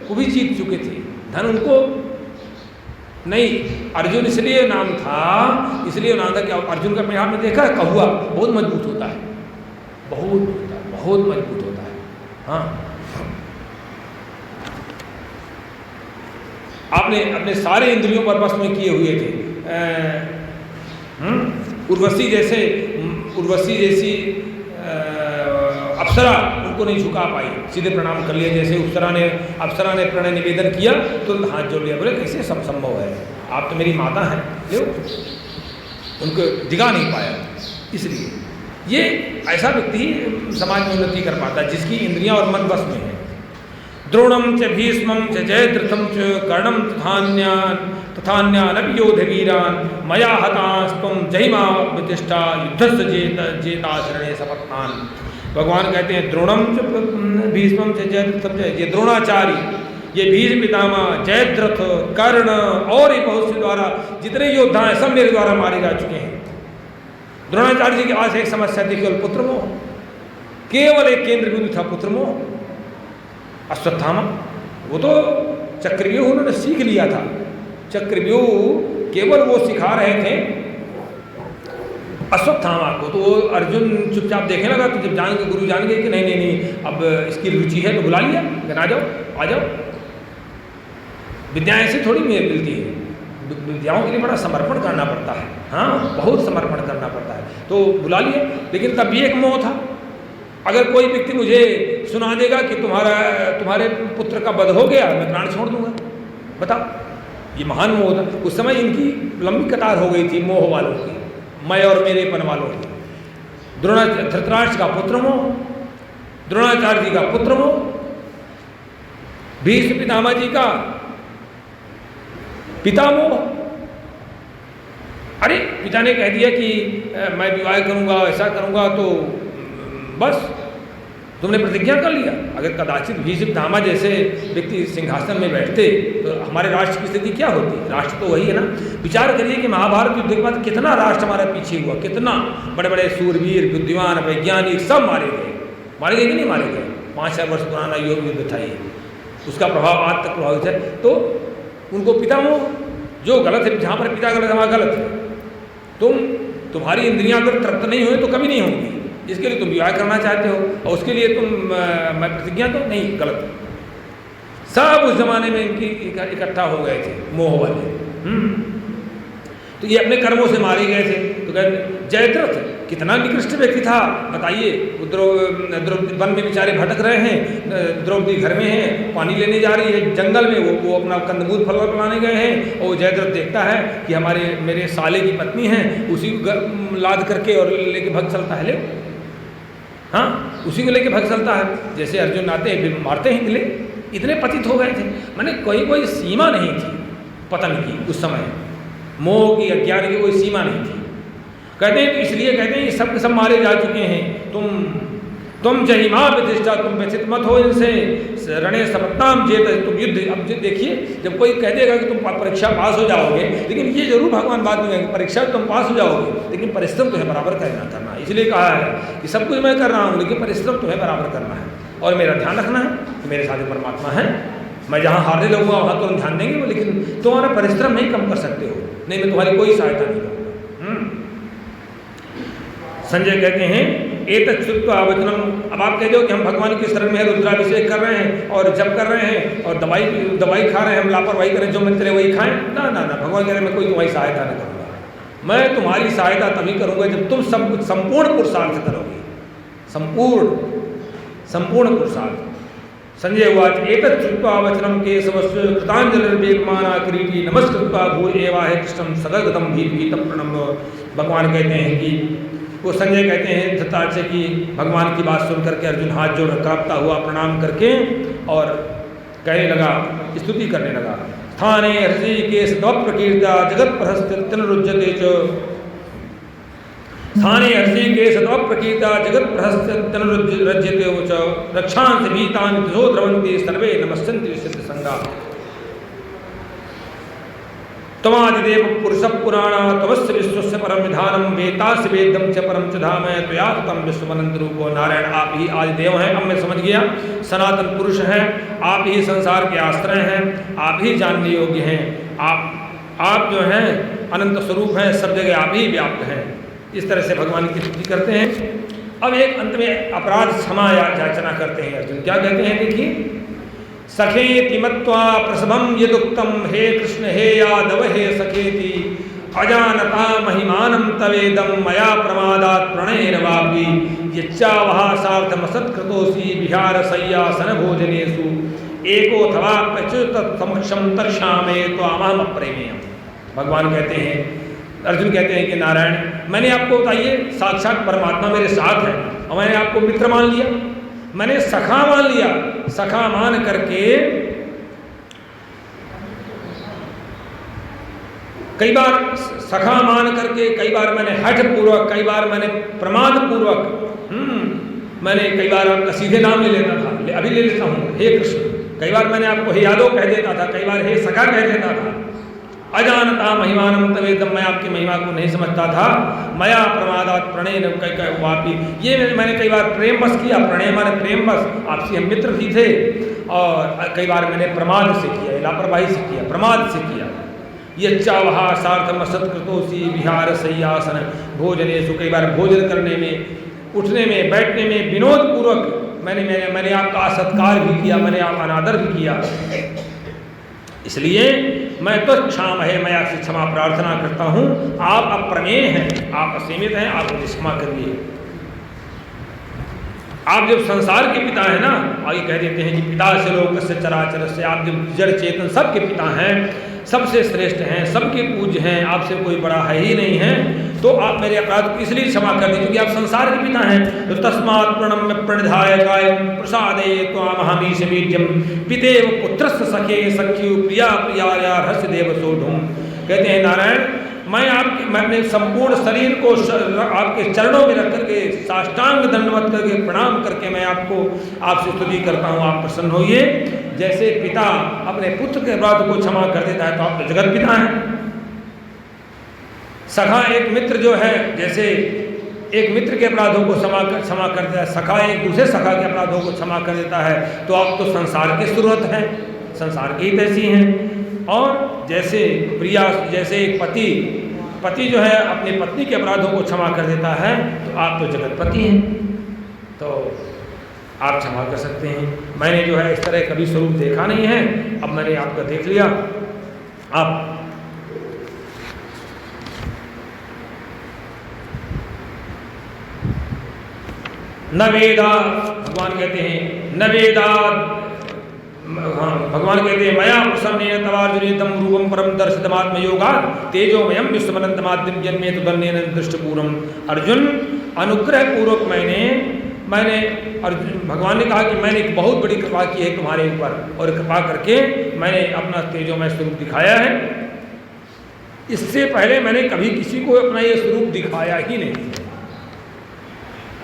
को भी जीत चुके थे, धन उनको नहीं। अर्जुन इसलिए नाम था, इसलिए नाम था कि अर्जुन का अपने आप में देखा कहुआ बहुत मजबूत होता है, बहुत मजबूत होता है। हाँ, आपने अपने सारे इंद्रियों पर बस में किए हुए थे। उर्वशी जैसी अप्सरा उनको नहीं झुका पाई, सीधे प्रणाम कर लिया, जैसे अप्सरा ने प्रणय निवेदन किया तो हाथ जोड़ लिया, बोले कैसे संभव है, आप तो मेरी माता हैं, लो, उनको दिखा नहीं पाया। इसलिए ये ऐसा व्यक्ति समाज में उन्नति कर पाता है जिसकी इंद्रियां और मन बस में है। द्रोणम च भीष्मं च जयद्रथं च कर्णं तथान्यानपि योधवीरान् मया हतास्त्वं जहिमा प्रतिष्ठा युद्धस्य जेताशरणे सपत्नान्। भगवान कहते हैं द्रोणम च भीष्मं च जयद्रथं च, ये द्रोणाचार्य, ये भीष्म पितामह, जयद्रथ, कर्ण और ये बहुत से द्वारा जितने योद्धा हैं सब मेरे द्वारा मारे जा चुके हैं। द्रोणाचार्य जी के पास एक समस्या थी, केवल पुत्र मोह, केवल एक केंद्र बिंदु था पुत्र मोह। अश्वत्थामा वो तो चक्रव्यूह उन्होंने सीख लिया था, चक्रव्यूह केवल वो सिखा रहे थे अश्वत्थामा को, तो वो अर्जुन चुपचाप देखने लगा। तो जब जान के गुरु जान गए कि नहीं अब इसकी रुचि है, तो बुला लिया, कहना आ जाओ। विद्या ऐसे थोड़ी मिलती है, विद्याओं के लिए बड़ा समर्पण करना पड़ता है, हाँ बहुत समर्पण करना पड़ता है। तो बुला लिया, लेकिन तब भी एक मोह था, अगर कोई व्यक्ति मुझे सुना देगा कि तुम्हारे पुत्र का वध हो गया, मैं प्राण छोड़ दूंगा, बताओ ये महान मोह था। उस समय इनकी लंबी कतार हो गई थी मोह वालों की, मैं और मेरेपन वालों की। धृतराष्ट्र का पुत्र मोह, द्रोणाचार्य जी का पुत्र मोह, भीष्म पितामह जी का पिता मोह। अरे पिता ने कह दिया कि मैं विवाह करूंगा, ऐसा करूंगा, तो बस तुमने प्रतिज्ञा कर लिया। अगर कदाचित भीष्म पितामह जैसे व्यक्ति सिंहासन में बैठते तो हमारे राष्ट्र की स्थिति क्या होती? राष्ट्र तो वही है ना। विचार करिए कि महाभारत युद्ध के बाद कितना राष्ट्र हमारा पीछे हुआ, कितना बड़े बड़े सूरवीर, बुद्धिमान, वैज्ञानिक सब मारे गए कि नहीं मारे गए? 5,000 वर्ष पुराना युद्ध था ये, उसका प्रभाव आज तक प्रभावित है। तो उनको पिता मोह, जो गलत है, जहाँ पर पिता गलत है वहाँ गलत है। तुम्हारी इंद्रियां अगर तृप्त नहीं हुई तो कभी नहीं होंगी। इसके लिए तुम विवाह करना चाहते हो और उसके लिए तुम मैं प्रतिज्ञा तो नहीं, गलत। सब उस जमाने में इनकी इकट्ठा हो गए थे मोह वाले। तो ये अपने कर्मों से मारे गए थे। तो कहते जयद्रथ कितना निकृष्ट व्यक्ति था, बताइए। द्रौपदी वन में बेचारे भटक रहे हैं, द्रौपदी घर में है, पानी लेने जा रही है जंगल में, वो अपना कंदमूल फल बनाने गए हैं। और जयद्रथ देखता है कि मेरे साले की पत्नी है, उसी को लाद करके और लेके भग चलता है। ले हाँ, उसी को लेके भग चलता है। जैसे अर्जुन आते हैं मारते हैं गिले, इतने पतित हो गए थे। मैंने कोई सीमा नहीं थी पतन की उस समय, मोह की, अज्ञान की कोई सीमा नहीं थी। कहते हैं तो इसलिए कहते हैं ये सब के सब मारे जा चुके हैं। तुम जहिमा प्रतिष्ठा, तुम व्यथित मत हो इनसे। रणे सपत्ताम जेत, तुम युद्ध। अब देखिए, जब कोई कह देगा कि तुम परीक्षा पास हो जाओगे, लेकिन ये जरूर भगवान बात नहीं कहेंगे परीक्षा तुम पास हो जाओगे, लेकिन परिश्रम तुम्हें बराबर करना। इसलिए कहा है कि सब कुछ मैं कर रहा हूँ, लेकिन परिश्रम तुम्हें बराबर करना है और मेरा ध्यान रखना है कि मेरे साथ परमात्मा है। मैं जहाँ हारने लगूंगा वहाँ तुम ध्यान देंगे, लेकिन तुम्हारा परिश्रम नहीं कम कर सकते हो, नहीं मैं तुम्हारी कोई सहायता नहीं करूँगा। संजय कहते हैं एतत् श्रुत्वा वचनम। अब आप कहते हो कि हम भगवान की शरण में रुद्राभिषेक कर रहे हैं और जप कर रहे हैं और दवाई खा रहे हैं, हम लापरवाही करें, जो मन करे वही खाएं। ना ना ना, भगवान कह रहे हैं मैं कोई तुम्हारी सहायता नहीं करूँगा। मैं तुम्हारी सहायता तभी करूँगा जब तुम सब कुछ संपूर्ण पुरुषार्थ करोगे, संपूर्ण पुरुषार्थ। संजय उवाच एतत् श्रुत्वा वचनम केशवस्य कृतांजलिर्वेगमाना किरीटी नमस्कृत्वा भूय एवाहे कृष्णं सगद्गदं भीतभीतं प्रणम्य। भगवान कहते हैं कि वो संजय कहते हैं धृतराष्ट्र की भगवान की बात सुन करके अर्जुन हाथ जोड़ कांपता हुआ प्रणाम करके और कहने लगा, स्तुति करने लगा। स्थाने हृषिकेश प्रकीर्ता जगत प्रहस्तिरुज्यते च। स्थाने हृषिकेश प्रकीर्ता जगत प्रहस्तिरुज्यते च। रक्षांसि भीतानि दिशो द्रवन्ति सर्वे नमस्यन्ति सिद्ध संगा। त्वमादिदेव पुरुष पुराण तवस्य विश्वस्य परम विधानम वेतास्य वेदम च परम च धाम त्वया तम विश्वमनंत रूपो। नारायण आप ही आदिदेव हैं, अब मैं समझ गया। सनातन पुरुष हैं, आप ही संसार के आश्रय हैं, आप ही जानने योग्य हैं। आप जो हैं अनंत स्वरूप हैं, सब जगह आप ही व्याप्त हैं। इस तरह से भगवान की स्तुति करते हैं। अब एक अंत में अपराध क्षमा याचना करते हैं अर्जुन। क्या कहते हैं देखिए, सखेति मत्वा प्रसभम यदुक्तम हे कृष्ण हे यादव हे सखेति अजानता महिमानं तवेदं मया प्रमादात् प्रणयेनवापि यच्चावहा सार्थमसत्कृतोऽसि विहारशय्यासन भोजनेषु एकोऽथवाप्यच्युत समक्षं तर्षामे त्वामहम् अप्रेमेयम्। भगवान कहते हैं, अर्जुन कहते हैं कि नारायण मैंने आपको बताइए साक्षात परमात्मा मेरे साथ है और मैंने आपको मित्र मान लिया, मैंने सखा मान लिया। सखा मान करके कई बार सखा मान करके कई बार मैंने हठ पूर्वक, कई बार मैंने प्रमाद पूर्वक, मैंने कई बार आपका सीधे नाम ले लेता था, अभी ले लेता हूँ हे कृष्ण। कई बार मैंने आपको हे यादव कह देता था, कई बार हे सखा कह देता था। अजानता महिमानम तवेदम, मैं आपकी महिमा को नहीं समझता था। मया प्रमादात प्रणयन वापी, ये मैंने कई बार प्रेम बस किया। प्रणय माने प्रेम बस, आपसे हम मित्र भी थे। और कई बार मैंने प्रमाद से किया, लापरवाही से किया, प्रमाद से किया। ये चावहा सार्थम सत्कृतोसी विहार शय्यासन भोजनेषु, कई बार भोजन करने में, उठने में, बैठने में विनोद पूर्वक मैंने आपका सत्कार भी किया, मैंने आपका अनादर भी किया। इसलिए मैं तो क्षमा है, मैं आपसे क्षमा प्रार्थना करता हूँ। आप अप्रमेय हैं, आप असीमित हैं, आप मुझे क्षमा करिए। आप जब संसार के पिता हैं ना, आगे कह देते हैं कि पिता से लोक से चराचर से, आप जब जड़ चेतन सबके पिता हैं, सबसे श्रेष्ठ हैं, सबके पूज्य हैं, आपसे कोई बड़ा है ही नहीं है, तो आप मेरे अपराध को इसलिए क्षमा कर दीजिए क्योंकि आप संसार के पिता हैं। तो तस्मात् प्रणम्य प्रणिधाय कायं प्रसादे त्वामहमीश वीर्यं पितेव पुत्रस्य सखे सख्यु प्रिया प्रियाया हर्ष देव सोढुम। कहते हैं नारायण, मैं अपने संपूर्ण शरीर को आपके चरणों में रख करके साष्टांग दंडवत करके प्रणाम करके मैं आपसे स्तुति करता हूँ, आप प्रसन्न होइए। जैसे पिता अपने पुत्र के अपराध को क्षमा कर देता है तो आप तो जगत पिता हैं। सखा एक मित्र जो है, जैसे एक मित्र के अपराधों को क्षमा कर देता है, सखा एक दूसरे सखा के अपराधों को क्षमा कर देता है, तो आप तो संसार के सुरत हैं, संसार की ही तैसी हैं। और जैसे प्रिया, जैसे एक पति जो है अपनी पत्नी के अपराधों को क्षमा कर देता है, तो आप तो जगतपति हैं, तो आप क्षमा कर सकते हैं। मैंने जो है इस तरह कभी स्वरूप देखा नहीं है, अब मैंने आपका देख लिया। आप न वेदा, भगवान कहते हैं न वेदा, हाँ भगवान कहते हैं मया प्रसन्नेन तवार्जुनेदं रूपं परम दर्शितमात्मयोगात् तेजोमयं विश्वमनन्तमाद्यं जन्मे तुदन्येन दृष्टपूरम्। अर्जुन, अनुग्रह पूर्वक मैंने अर्जुन, भगवान ने कहा कि मैंने एक बहुत बड़ी कृपा की है तुम्हारे ऊपर, और कृपा करके मैंने अपना तेजोमय स्वरूप दिखाया है। इससे पहले मैंने कभी किसी को अपना ये स्वरूप दिखाया ही नहीं।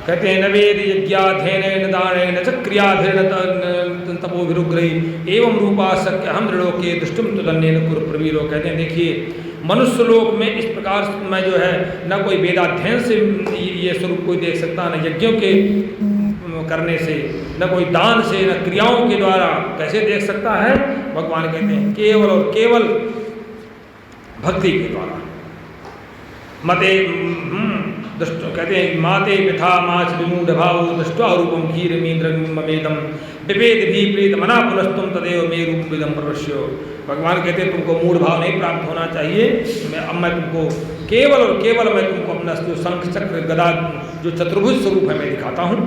कहते हैं न वेद यज्ञाध्ययनेन दानेन च क्रियाधीन तपोभिरुग्रही एवं रूपा शक्य हम दृढ़ोके दृष्टुम तुदन्येन कुरु प्रवीरो। कहते हैं देखिए, मनुष्य लोक में इस प्रकार मैं जो है न कोई वेदाध्ययन से ये स्वरूप कोई देख सकता, न यज्ञों के करने से, न कोई दान से, न क्रियाओं के द्वारा कैसे देख सकता है। भगवान कहते हैं केवल और केवल भक्ति के द्वारा। मते दृष्ट कहते हैं माते पिथा माच विमूढ़ भाव दृष्टवा रूपम क्षीरमीन्द्रमेदम विभेद भी प्रीत मना पुनस्तुम तदेव मे रूप विदम प्रवश्यो। भगवान कहते हैं तुमको मूढ़ भाव नहीं प्राप्त होना चाहिए। मैं तुमको केवल और केवल मैं तुमको अपना जो शंख चक्र गदा जो चतुर्भुज स्वरूप है मैं दिखाता हूँ।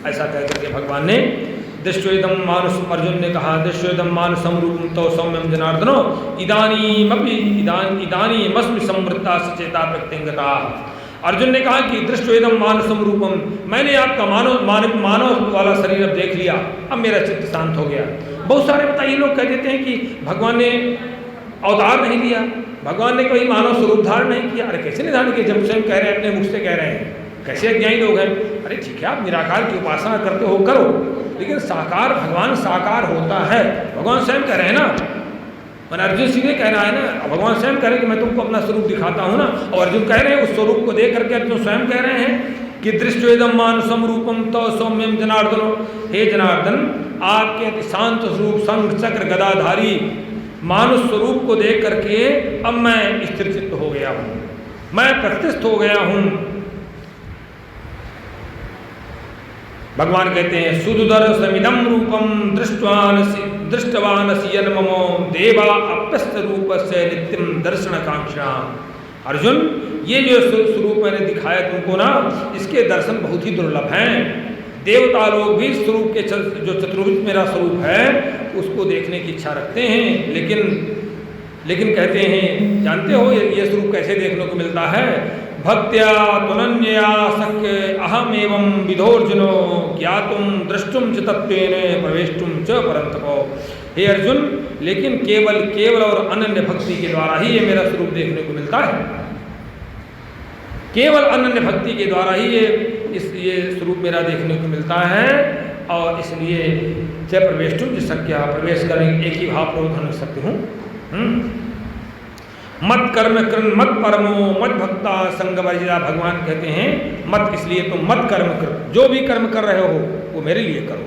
ऐसा कह करके भगवान ने दृष्टोदम मानुष, अर्जुन ने कहा दृष्टोदम मानुषम रूपम तो सौम्यम जनार्दनो इदानीमस्मि संवृत्ता सचेता प्रत्यंगता। अर्जुन ने कहा कि दृष्टोदम मानुषम रूपम, मैंने आपका मानव वाला शरीर अब देख लिया, अब मेरा चित्त शांत हो गया। बहुत सारे बताइए लोग कह देते हैं कि भगवान ने अवतार नहीं लिया, भगवान ने कोई मानव स्वरूप धारण नहीं किया। अरे कैसे नहीं धारण किया, जब स्वयं कह रहे हैं, अपने मुख से कह रहे हैं, कैसे अज्ञानी लोग हैं। अरे ठीक है, आप निराकार की उपासना करते हो करो, लेकिन साकार भगवान साकार होता है। भगवान स्वयं कह रहे हैं ना, मैंने अर्जुन सिंह ने कह रहा है ना, भगवान स्वयं कह रहे हैं कि मैं तुमको अपना स्वरूप दिखाता हूँ ना, और अर्जुन कह रहे हैं उस स्वरूप को देख करके अर्जुन स्वयं कह रहे हैं कि दृष्टोदम मानुषम रूपम तो सौम्यम जनार्दनो। हे जनार्दन, आपके अति शांत स्वरूप शंख चक्र गदाधारी मानुष स्वरूप को देख करके अब मैं स्थिर चित्त हो गया हूँ, मैं प्रतिष्ठित हो गया हूँ। भगवान कहते हैं सुदुदर्शमिदं रूपम दृष्टवानसि यन्ममो देवा अप्यस्त रूपस्य नित्यं दर्शन कांक्षा। अर्जुन, ये जो स्वरूप मैंने दिखाया तुमको ना, इसके दर्शन बहुत ही दुर्लभ हैं। देवता लोग भी स्वरूप के जो चतुर्भुज मेरा स्वरूप है उसको देखने की इच्छा रखते हैं, लेकिन कहते हैं जानते हो ये स्वरूप कैसे देखने को मिलता है। भक्त्या तुनन्या शक्य अहम एवं विधोर्जुनो ज्ञातुम द्रष्टुम च तत्वेन प्रवेष्टुम च परंतपो। हे अर्जुन, लेकिन केवल और अनन्य भक्ति के द्वारा ही ये मेरा स्वरूप देखने को मिलता है। केवल अनन्य भक्ति के द्वारा ही ये स्वरूप मेरा देखने को मिलता है। और इसलिए च प्रवेष्टुम च शक्य, प्रवेश करेंगे एक ही भाव प्रबोधन कर सकते हूँ। मत कर्म कृन मत परमो मत भक्ता संग वर्जिता। भगवान कहते हैं मत, इसलिए तुम मत कर्म करो, जो भी कर्म कर रहे हो वो मेरे लिए करो,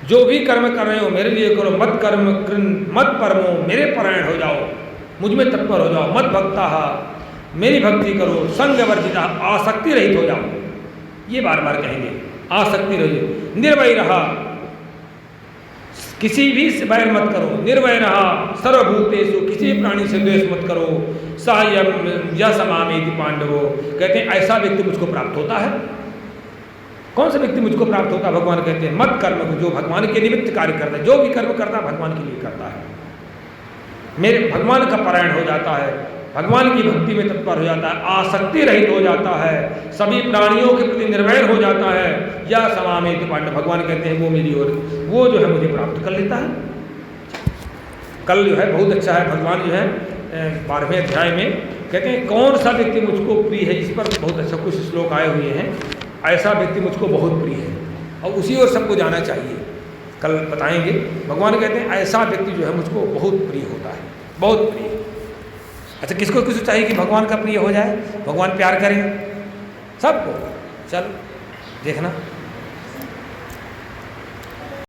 जो भी कर्म कर रहे हो मेरे लिए करो। मत कर्म कृन मत परमो, मेरे परायण हो जाओ, मुझ में तत्पर हो जाओ। मत भक्ता, मेरी भक्ति करो। संग वर्जिता, आसक्ति रहित हो जाओ। ये बार बार कहेंगे, आसक्ति रहित। निर्भय रहा, किसी भी से बैर मत करो। निर्भय रहा, सर्वभूतेषु, किसी प्राणी से द्वेष मत करो। सायम यशमामेति पांडवो। कहते हैं ऐसा व्यक्ति मुझको प्राप्त होता है। कौन सा व्यक्ति मुझको प्राप्त होता है? भगवान कहते हैं मत कर्म, जो भगवान के निमित्त कार्य करता है, जो भी कर्म करता है भगवान के लिए करता है। मेरे भगवान का पारायण हो जाता है, भगवान की भक्ति में तत्पर हो जाता है, आसक्ति रहित हो जाता है, सभी प्राणियों के प्रति निर्वैर हो जाता है, या समामेत पांडव, भगवान कहते हैं वो मेरी ओर, वो जो है मुझे प्राप्त कर लेता है। कल जो है बहुत अच्छा है, भगवान जो है 12वें अध्याय में कहते हैं कौन सा व्यक्ति मुझको प्रिय है, इस पर बहुत अच्छा कुछ श्लोक आए हुए हैं, ऐसा व्यक्ति मुझको बहुत प्रिय है और उसी ओर सबको जाना चाहिए। कल बताएंगे, भगवान कहते हैं ऐसा व्यक्ति जो है मुझको बहुत प्रिय होता है, बहुत प्रिय। अच्छा, किसको किसको चाहिए कि भगवान का प्रिय हो जाए, भगवान प्यार करें सबको? चलो देखना।